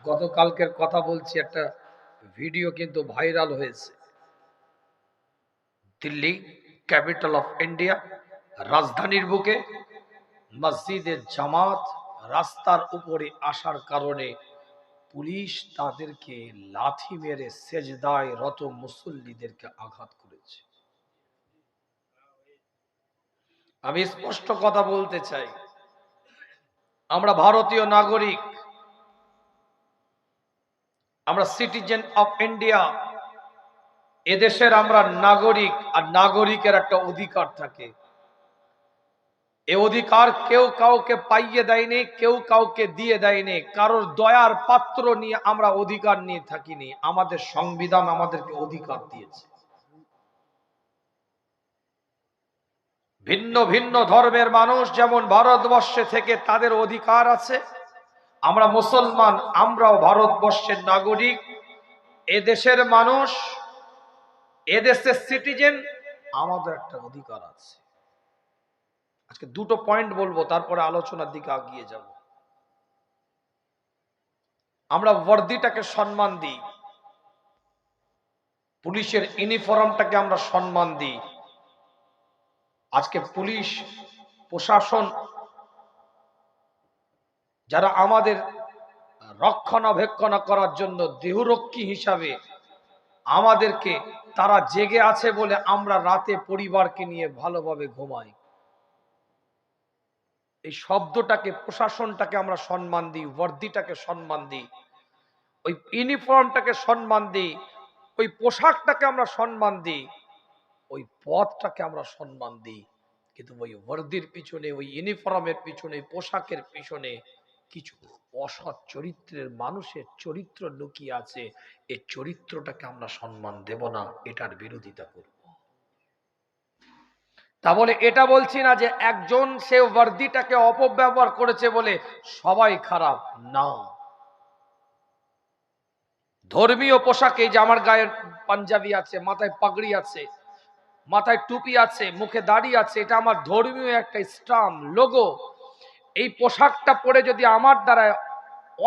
গতকালকের কথা বলছি, একটা ভিডিও কিন্তু ভাইরাল হয়েছে। দিল্লি, ক্যাপিটাল অফ ইন্ডিয়া, রাজধানীর বুকে মসজিদে জামাত রাস্তার উপরে আসার কারণে পুলিশ তাদেরকে লাথি মেরে সেজদায় রত মুসল্লিদেরকে আঘাত করেছে। আমি স্পষ্ট কথা বলতে চাই, আমরা ভারতীয় নাগরিক, আমরা সিটিজেন অফ ইন্ডিয়া, এদেশের আমরা নাগরিক, আর নাগরিকের একটা অধিকার থাকে। এ অধিকার কেউ কাউকে পাইয়ে দেয়নি, কেউ কাউকে দিয়ে দেয়নি। কারোর দয়ার পাত্র নিয়ে আমরা অধিকার নিয়ে থাকিনি, আমাদের সংবিধান আমাদেরকে অধিকার দিয়েছে। ভিন্ন ভিন্ন ধর্মের মানুষ যেমন ভারতবর্ষে থেকে তাদের অধিকার আছে, আমরা মুসলমান, আমরাও ভারতবর্ষের নাগরিক, এদেশের মানুষ, এদেশের সিটিজেন, আমাদের একটা অধিকার আছে। আজকে দুটো পয়েন্ট বলবো, তারপরে আলোচনার দিকে এগিয়ে যাব। আমরা বর্দিটাকে সম্মান দিই, পুলিশের ইউনিফর্মটাকে আমরা সম্মান দিই। আজকে পুলিশ প্রশাসন যারা আমাদের রক্ষণাবেক্ষণ করার জন্য দেহরক্ষী হিসাবে আমাদেরকে, তারা জেগে আছে বলে আমরা রাতে পরিবারকে নিয়ে ভালোভাবে ঘুমাই। এই শব্দটাকে, প্রশাসনটাকে আমরা সম্মান দিই, বর্দিটাকে সম্মান দিই, ওই ইউনিফর্মটাকে সম্মান দিই, ওই পোশাকটাকে আমরা সম্মান দিই, ওই পথটাকে আমরা সম্মান দিই। কিন্তু ওই বর্দির পিছনে, ওই ইউনিফর্মের পিছনে, পোশাকের পিছনে কিছু অসৎ চরিত্রের মানুষের চরিত্র লুকিয়ে আছে। এই চরিত্রটাকে আমরা সম্মান দেব না, এটার বিরোধিতা করব। তা বলে এটা বলছি না যে একজন সে বর্দিটাকে অপব্যবহার করেছে বলে সবাই খারাপ, না। ধর্মীয় পোশাকে, যে আমার গায়ে পাঞ্জাবি আছে, মাথায় পাগড়ি আছে, মাথায় টুপি আছে, মুখে দাড়ি আছে, এটা আমার ধর্মীয় একটা স্টাম্প, লোগো। এই পোশাকটা পরে যদি আমার দ্বারা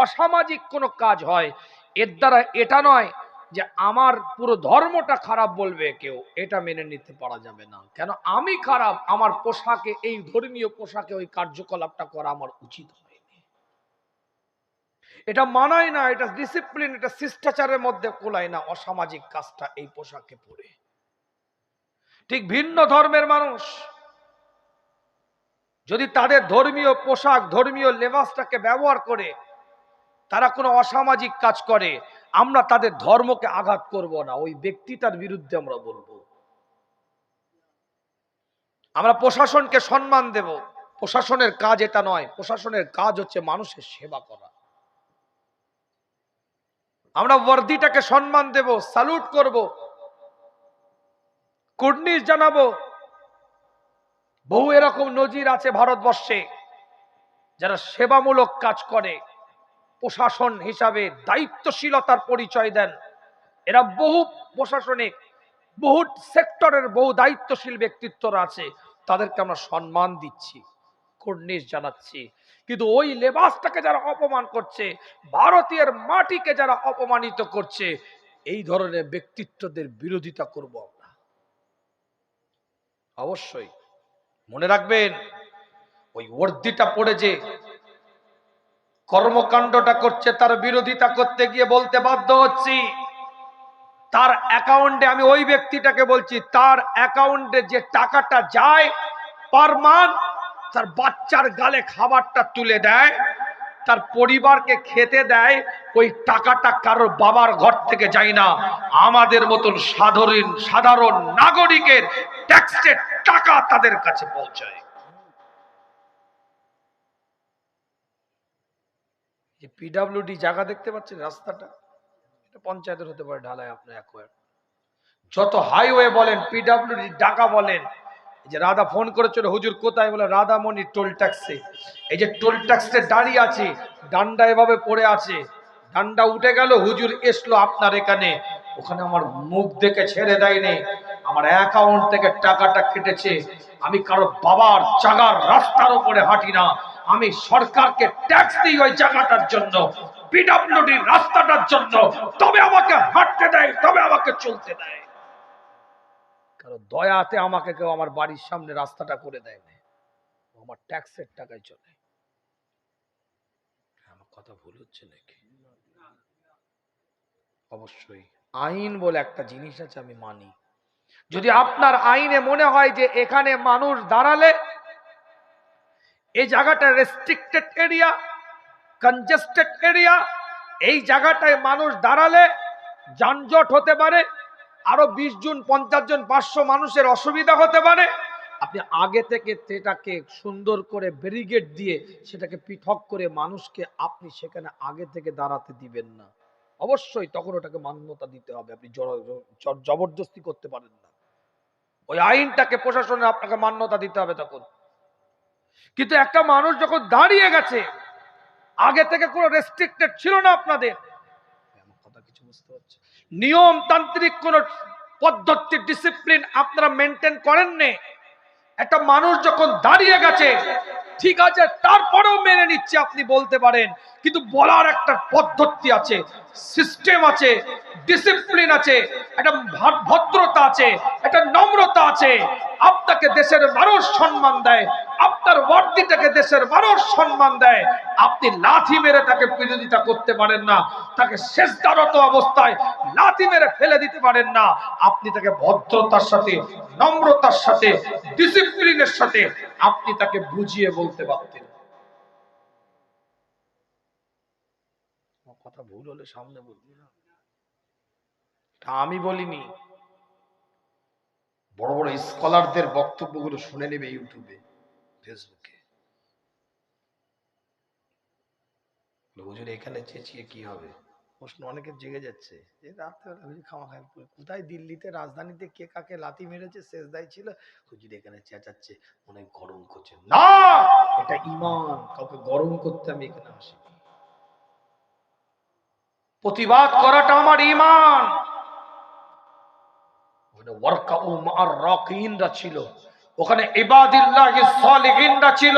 অসামাজিক কোনো কাজ হয়, এর দ্বারা এটা নয় যে আমার পুরো ধর্মটা খারাপ বলবে কেউ, এটা মেনে নিতে পারা যাবে না। কেন আমি খারাপ, আমার পোশাকে, এই ধর্মীয় পোশাকে ওই কার্যকলাপটা করা আমার উচিত হয়নি, এটা মানায় না, এটা ডিসিপ্লিন, এটা শিষ্টাচারের মধ্যে কোলায় না অসামাজিক কাজটা এই পোশাকে পরে। ঠিক ভিন্ন ধর্মের মানুষ যদি তাদের ধর্মীয় পোশাক, ধর্মীয় লেবাসটাকে ব্যবহার করে তারা কোনো অসামাজিক কাজ করে, আমরা তাদের ধর্মকে আঘাত করব না, ওই ব্যক্তিটার বিরুদ্ধে আমরা বলবো। আমরা প্রশাসনকে সম্মান দেব। প্রশাসনের কাজ এটা নয়, প্রশাসনের কাজ হচ্ছে মানুষের সেবা করা। আমরা বর্দিটাকে সম্মান দেব, স্যালুট করব, কুর্নিশ জানাবো। বহু এরকম নজির আছে ভারতবর্ষে যারা সেবামূলক কাজ করে, প্রশাসন হিসাবে দায়িত্বশীলতার পরিচয় দেন। এরা বহু প্রশাসনিক, বহু সেক্টরের বহু দায়িত্বশীল ব্যক্তিত্বরা আছে, তাদেরকে আমরা সম্মান দিচ্ছি, কুর্নিশ জানাচ্ছি। কিন্তু ওই লেবাসটাকে যারা অপমান করছে, ভারতীয় মাটিকে যারা অপমানিত করছে, এই ধরনের ব্যক্তিত্বদের বিরোধিতা করব আমরা। অবশ্যই মনে রাখবেন, ওই ওর্দিটা পড়ে যে কর্মকাণ্ডটা করছে, তার বিরোধিতা করতে গিয়ে বলতে বাধ্য হচ্ছি, তার অ্যাকাউন্টে, আমি ওই ব্যক্তিটাকে বলছি, তার অ্যাকাউন্টে যে টাকাটা যায় পার মান্থ, তার বাচ্চার গালে খাবারটা তুলে দেয়, তার পরিবারকে খেতে দেয়, ওই টাকাটা কারোর বাবার ঘর থেকে যায় না, আমাদের মতন সাধারণ নাগরিকের ট্যাক্সের টাকা তাদের কাছে পৌঁছায়। পিডব্লিউডি জায়গা দেখতে পাচ্ছেন, রাস্তাটা এটা পঞ্চায়েতের হতে পারে, ঢালাই আপনার অ্যাকোয়ার। যত হাইওয়ে বলেন, পিডব্লিউডি ডাকা বলেন, এই যে রাধা ফোন করেছিল, হুজুর কোথায়, বলে রাধামণি টোল ট্যাক্সে। এই যে টোল ট্যাক্সে দাঁড়িয়ে আছে, ডান্ডা এভাবে পড়ে আছে, ডান্ডা উঠে গেল, হুজুর এসলো আপনার এখানে, ওখানে আমার মুখ দেখে ছেড়ে দেয়নি, আমার অ্যাকাউন্ট থেকে টাকাটা কেটেছে। আমি কারো বাবার জাগার রাস্তার উপরে হাঁটি না, আমি সরকারকে ট্যাক্স দিই ওই জায়গাটার জন্য। পিডব্লিউডি রাস্তাটার জন্য, তবে আমাকে হাঁটতে দেয়, তবে আমাকে চলতে দেয়। কারণ দয়াতে আমাকে কেউ আমার বাড়ির সামনে রাস্তাটা করে দেয় না, আমার ট্যাক্সের টাকায় চলে। আমার কথা ভুল হচ্ছে নাকি? অবশ্যই আইন বলে একটা জিনিস আছে, আমি মানি। যদি আপনার আইনে মনে হয় যে এখানে মানুষ দাঁড়ালে এই জায়গাটা রেস্ট্রিক্টেড এরিয়া, কনজেস্টেড এরিয়া, এই জায়গাটায় মানুষ দাঁড়ালে যানজট হতে পারে, আরো 20 জন 50 জন 500 মানুষের অসুবিধা হতে পারে, আপনি আগে থেকে সেটাকে সুন্দর করে ব্যারিকেড দিয়ে সেটাকে পৃথক করে মানুষকে আপনি সেখানে আগে থেকে দাঁড়াতে দিবেন না। অবশ্যই তখন ওটাকে মান্যতা দিতে হবে, আপনি জবরদস্তি করতে পারেন না। ওই আইনটাকে প্রশাসনের আপনাকে মান্যতা দিতে হবে তখন। কিন্তু একটা মানুষ যখন দাঁড়িয়ে গেছে, আগে থেকে কোনো রেস্ট্রিক্টেড ছিল না আপনাদের, কথা কিছু বুঝতে পারছে, নিয়মতান্ত্রিক কোন পদ্ধতি ডিসিপ্লিন আপনারা মেনটেন করেননি। একটা মানুষ যখন দাঁড়িয়ে গেছে, ঠিক আছে, তারপরেও মেনে নিচ্ছে আপনি বলতে পারেন, কিন্তু বলার একটা পদ্ধতি আছে, সিস্টেম আছে, ডিসিপ্লিন আছে, একটা ভদ্রতা আছে, একটা নম্রতা আছে। আপনাকে দেশের মানুষ সম্মান দেয়, আপনার ওয়ার্দিটাকে দেশের মানুষ সম্মান দেয়। আপনি লাথি মেরে তাকে বিরোধিতা করতে পারেন না, তাকে শেষদারত অবস্থায় লাথি মেরে ফেলে দিতে পারেন না। আপনি তাকে ভদ্রতার সাথে, নম্রতার সাথে, ডিসিপ্লিনের সাথে আপনি তাকে বুঝিয়ে বলতে পারতেন। কথা ভুল হলে সামনে বলবি না, আমি বলিনি। বড় বড় স্কলারদের বক্তব্যগুলো শুনে নেবে ইউটিউবে, ফেসবুকে। হুজুর এখানে চেঁচিয়ে কি হবে? প্রশ্ন অনেকে জেগে যাচ্ছে যে রাত্রেবেলা হুজুর খাওয়া খায় কোথায়, দিল্লিতে রাজধানীতে কে কাকে লাথি মেরেছে শেষদায় ছিল, হুজুর এখানে চেঁচাচ্ছে অনেক গরম করছে। না, এটা ঈমান, কাউকে গরম করতে আমি এখানে আসি। প্রতিবাদ করাটা আমার ঈমান। ওয়ারকাউ মা'আর রাকিইনরা ছিল, ওখানে ইবাদিল্লাহিস সালিহিনরা ছিল,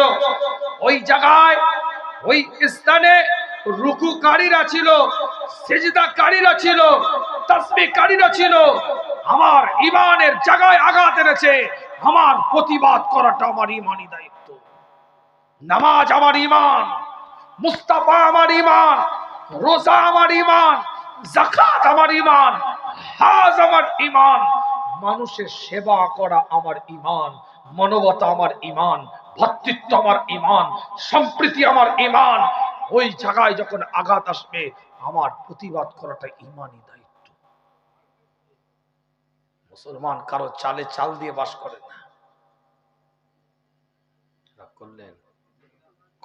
ওই জায়গায় ওই স্থানে রুকুকারীরা ছিল, সিজদাকারীরা ছিল, তাসবিহকারীরা ছিল। আমার ঈমানের জায়গায় আঘাত এনেছে, আমার প্রতিবাদ করাটা আমার ঈমানি দায়িত্ব। নামাজ আমার ঈমান, মুস্তাফা আমার ঈমান, রোজা আমার ঈমান, যাকাত আমার ঈমান, হজ আমার ঈমান, মানুষের সেবা করা আমার ঈমান, মানবতা আমার ঈমান, ভ্রাতৃত্ব আমার ঈমান, সম্প্রীতি আমার ঈমান। ওই জায়গায় যখন আঘাত আসবে, আমার প্রতিবাদ করাটা ঈমানি দায়িত্ব। মুসলমান কারো চালে চাল দিয়ে বাস করে না। রাগ করলেন?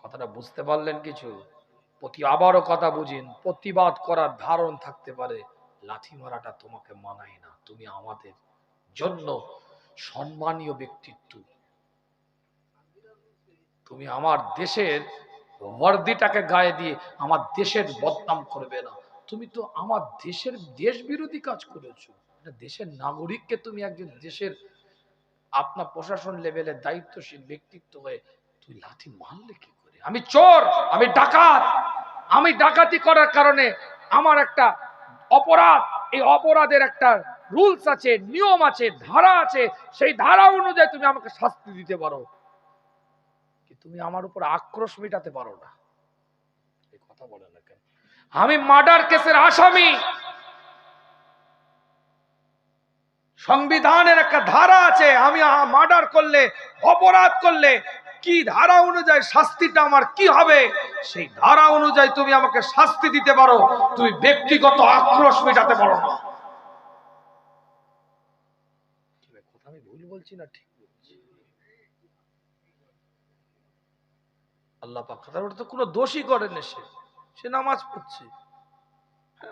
কথাটা বুঝতে পারলেন কিছু? আবারও কথা বুঝিন, প্রতিবাদ করার ধারণ থাকতে পারে, লাথি মারাটা তোমাকে মানায় না। তুমি আমাদের জন্য সম্মানীয় ব্যক্তিত্ব, তুমি আমার দেশের ওয়ার্দিটাকে গায়ে দিয়ে আমার দেশের বদনাম করবে না। তুমি তো আমার দেশের দেশ বিরোধী কাজ করেছো। দেশের নাগরিককে তুমি একজন দেশের আপনার প্রশাসন লেভেলের দায়িত্বশীল ব্যক্তিত্ব হয়ে তুই লাথি মারলে কি করে? আমি চোর, আমি ডাকাত, আমি ডাকাতি করার কারণে আমার একটা অপরাধ, এই অপরাধের একটা রুলস আছে, নিয়ম আছে, ধারা আছে, সেই ধারা অনুযায়ী তুমি আমাকে শাস্তি দিতে পারো, তুমি আমার উপর আক্রোশ মেটাতে পারো না। এই কথা বলে না কেন? আমি মার্ডার কেসের আসামি, সংবিধানের একটা ধারা আছে, আমি মার্ডার করলে, অপরাধ করলে কি ধারা অনুযায়ী শাস্তিটা আমার কি হবে, সেই ধারা অনুযায়ী তুমি আমাকে শাস্তি দিতে পারো, তুমি ব্যক্তিগত আক্রোশ মেটাতে পারো না। কথা আমি ভুল বলছি না ঠিক বলছি? আল্লাহ পাক তার তো কোনো দোষই করেন সে নামাজ পড়ছে,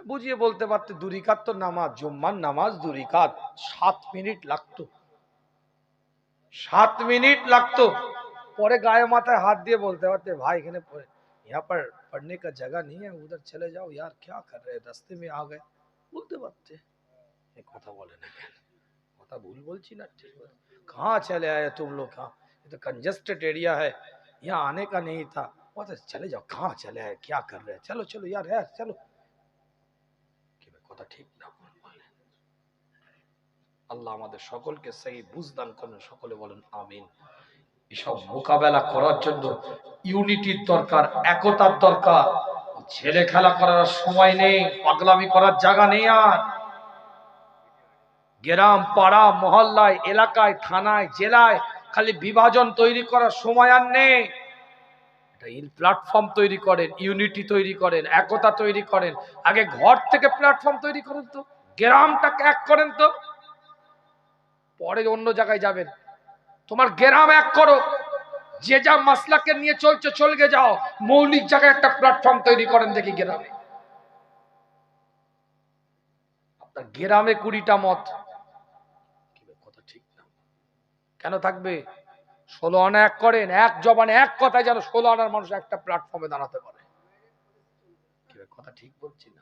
বুঝিয়ে বলতে পারতে, দুরিকাত তো নামাজ, জুম্মার নামাজ দুরিকাত, 7 মিনিট লাগতো, 7 মিনিট লাগতো। পরে গায়ে মাথায় হাত দিয়ে বলতে পারতে, ভাই এখানে यहाँ पर पढ़ने का जगह नहीं है, उधर चले जाओ यार, क्या कर रहे हैं, रास्ते में आ गए, বলতে পারতে। এই কথা বলে না কেন? কথা ভুল বলছি না ঠিক? कहाँ चले आए तुम लोग? हाँ, ये तो कंजेस्टेड एरिया है, यहाँ आने का नहीं था, চলে যাও, কাহা চলে আয়ে, क्या कर रहे हैं, चलो चलो यार यार चलो। কি কথা ঠিক না? আল্লাহ আমাদের সকলকে সেই বুঝদান করেন, সকলে বলেন আমিন। এসব মোকাবেলা করার জন্য ইউনিটির দরকার, একতার দরকার। ছেলে খেলা করার সময় নেই, পাগলামি করার জায়গা নেই। আর গ্রাম পাড়া মহল্লায় এলাকায় থানায় জেলায় খালি বিভাজন তৈরি করার সময় আর নেই। প্ল্যাটফর্ম তৈরি করেন, ইউনিটি তৈরি করেন, একতা তৈরি করেন। আগে ঘর থেকে প্ল্যাটফর্ম তৈরি করেন, তো গ্রামটাকে এক করেন, তো পরে অন্য জায়গায় যাবেন। তোমার গ্রাম এক করো, যে যা মাসলাকে নিয়ে চলছে চলকে যাও, মৌলিক জায়গায় একটা প্ল্যাটফর্ম তৈরি করেন দেখি গ্রামে। আপনার গ্রামে 20টা মত, কথা ঠিক না? কেন থাকবে? 16 আনা এক করেন, এক জবানে এক কথায় যেন 16 আনার মানুষ একটা প্ল্যাটফর্মে দাঁড়াতে পারে। কথা ঠিক বলছি না?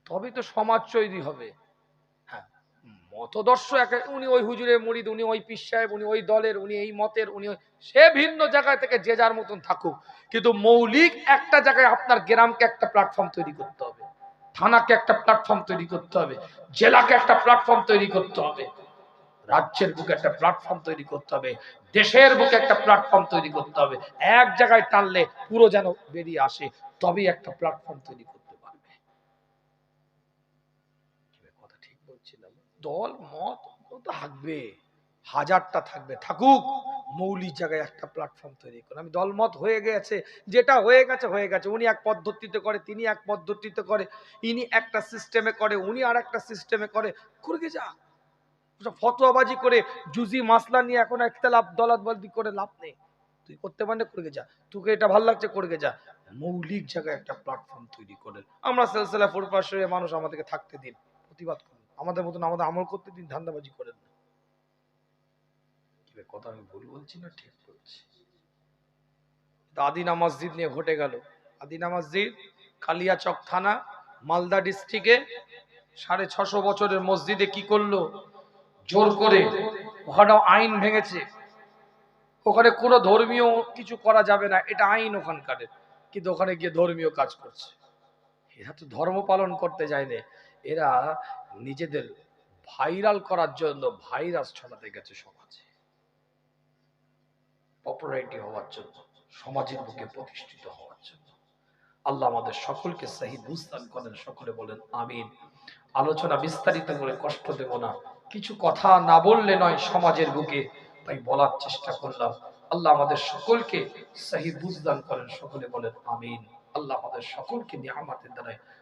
তবে তো সমাজ তৈরি হবে। হ্যাঁ, মতদর্শ উনি ওই হুজুরের মুরিদ, উনি ওই পীর সাহেব, উনি ওই দলের, উনি এই মতের, উনি সে ভিন্ন জায়গা থেকে যে যার মতন থাকুক, কিন্তু মৌলিক একটা জায়গায় আপনার গ্রামকে একটা প্ল্যাটফর্ম তৈরি করতে হবে, থানাকে একটা প্ল্যাটফর্ম তৈরি করতে হবে, জেলাকে একটা প্ল্যাটফর্ম তৈরি করতে হবে, রাজ্যের বুকে একটা প্ল্যাটফর্ম তৈরি করতে হবে, দেশের বুকে একটা প্ল্যাটফর্ম তৈরি করতে হবে। এক জায়গায় টানলে পুরো যেন বেরিয়ে আসে, তবেই একটা প্ল্যাটফর্ম তৈরি করতে পারবে। কথা ঠিক বলছিলাম? দল মত তো থাকবে, হাজারটা থাকবে, থাকুক, মৌলিক জায়গায় একটা প্ল্যাটফর্ম তৈরি করে। আমি দলমত হয়ে গেছে, যেটা হয়ে গেছে হয়ে গেছে। উনি এক পদ্ধতিতে করে, তিনি এক পদ্ধতিতে করে, ইনি একটা সিস্টেমে করে, উনি আর একটা সিস্টেমে করে, করে যা। ফতোয়াবাজি করে জুজি মাসলা নিয়ে এখন ইখতিলাফ দলাদলি করে লাভ নেই। তুই করতে পারলে করে যা, তোকে এটা ভালো লাগছে করে যা। মৌলিক জায়গায় একটা প্ল্যাটফর্ম তৈরি করেন। আমরা সিলসিলা ফুরফাশে মানুষ আমাদেরকে থাকতে দিন, প্রতিবাদ করুন, আমাদের মতন আমাদের আমল করতে দিন, ধান্দাবাজি করেন না। কথা আমি ভুল বলছি না ঠিক বলছি? আদিনা মসজিদ নিয়ে ঘটে গেল। আদিনা মসজিদ কালিয়াচক থানা, মালদা ডিস্ট্রিক্টে 650 বছরের মসজিদে কি করলো? জোর করে ওখানে আইন ভেঙেছে। ওখানে কোনো ধর্মীয় কিছু করা যাবে না, এটা আইন ওখানকার, কিন্তু ওখানে গিয়ে ধর্মীয় কাজ করছে। এরা তো ধর্ম পালন করতে যায় না, এরা নিজেদের ভাইরাল করার জন্য ভাইরাস ছড়াতে গেছে সমাজে, পপুলারিটি হওয়ার জন্য, সমাজের বুকে প্রতিষ্ঠিত হওয়ার জন্য। আল্লাহ আমাদের সকলকে সহি বুঝদান করেন, সকলে বলেন আমিন। আলোচনা বিস্তারিত করে কষ্ট দেব না, কিছু কথা না বললে নয় সমাজের বুকে, তাই বলার চেষ্টা করলাম। আল্লাহ আমাদের সকলকে সহি বুঝদান করেন, সকলে বলেন আমিন। আল্লাহ আমাদের সকলকে নিয়ামতের দ্বারা